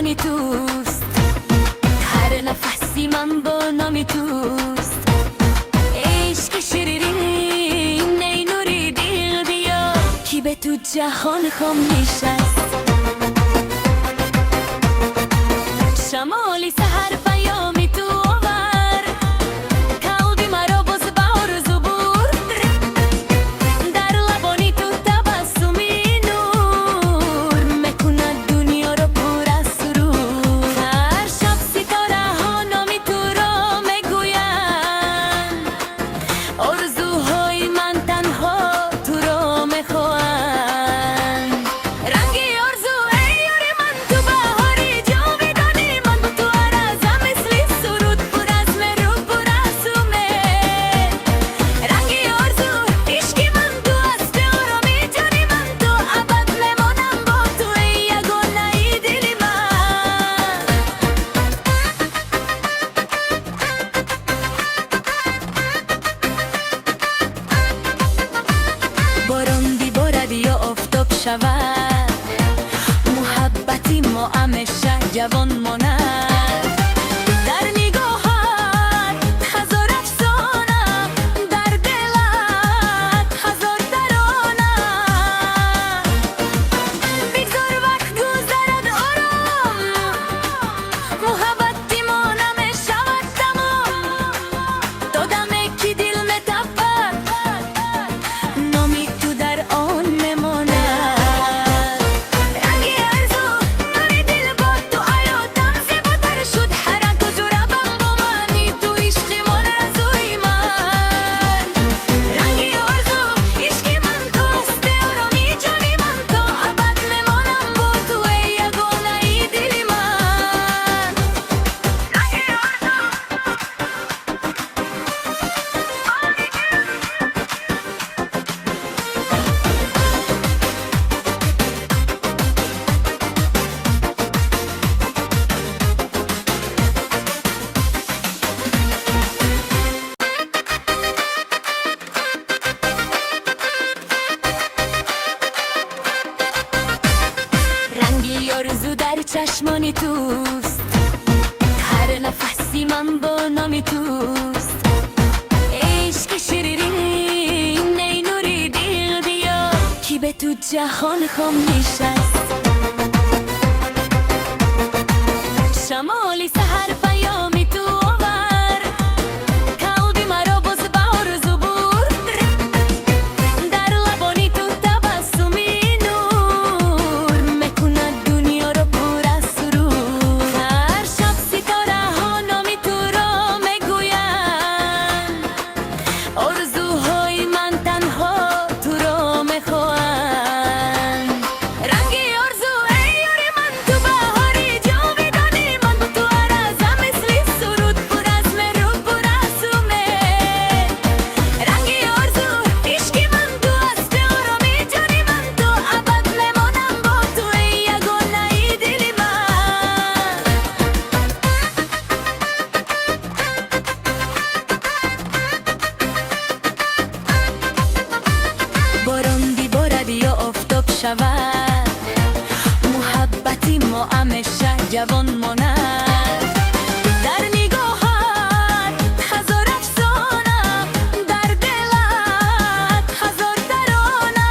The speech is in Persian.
نامی توست، هر نفسی من با نامی توست. عشق شیرین ای نوری دل بیا، کی به تو جهان خم نشست. شمالی سحر پیامی تو آور، قلبی مرا باز به آرزو برد. در لبانی تو تبسمی نور، میکند دنیا رو پر از سرور. هر شب ستاره ها نامی تو را میگویند، آرزوهای من تنها تو را میخواهند. رنگی آرزو ای یاری من تو بهاری جاودانی، من با تو آرزم مثل سرود پر از مهر و پر از امید. رنگی آرزو عشقی من تو هست آرامی جانی من تو، ابد میمانم با تو ای یگانه ای دل من. باران بیبارد یا آفتاب شود، محبتی ما همیشه جوان ماند. در نگاهت هزار افسانه، در دلت هزار ترانه. بگذار وقت گذرد آرام، محبتی ما نمیشود تمام. تا دمی که دل میتپد، نامی تو در آن میماند. رنگی آرزو نوری دل با تو حیاتم زیباتر شد، هر کجا روم با منی تو عشق من رضای من. رنگی آرزو عشقی من تو هستی آرامی جانی من تو، ابد میمانم با تو ای یگانه ای دل من. رنگی رنگی آرزو در چشمانی توست، هر نفسی من با نامی توست. عشق شیرین ای نوری دل بیا، کی به تو جهان خم نشست. شمالی سحر پیامی تو آور، قلبی مرا باز به آرزو برد. در لبانی تو تبسمی نور، میکند دنیا رو پر از سرور. هر شب ستاره ها نامی تو را میگویند، آرزوهای من تنها تو را میخواهند. رنگی آرزو ای یاری من تو بهاری جاودانی، من با تو آرزم مثل سرود پر از مهر و پر از امید. رنگی آرزو عشقی من تو هستی آرامی جانی من تو، ابد میمانم با تو ای یگانه ای دل من. باران بیبارد یا آفتاب شود، محبتی ما همیشه جوان ماند. در نگاهت هزار افسانه، در دلت هزار ترانه.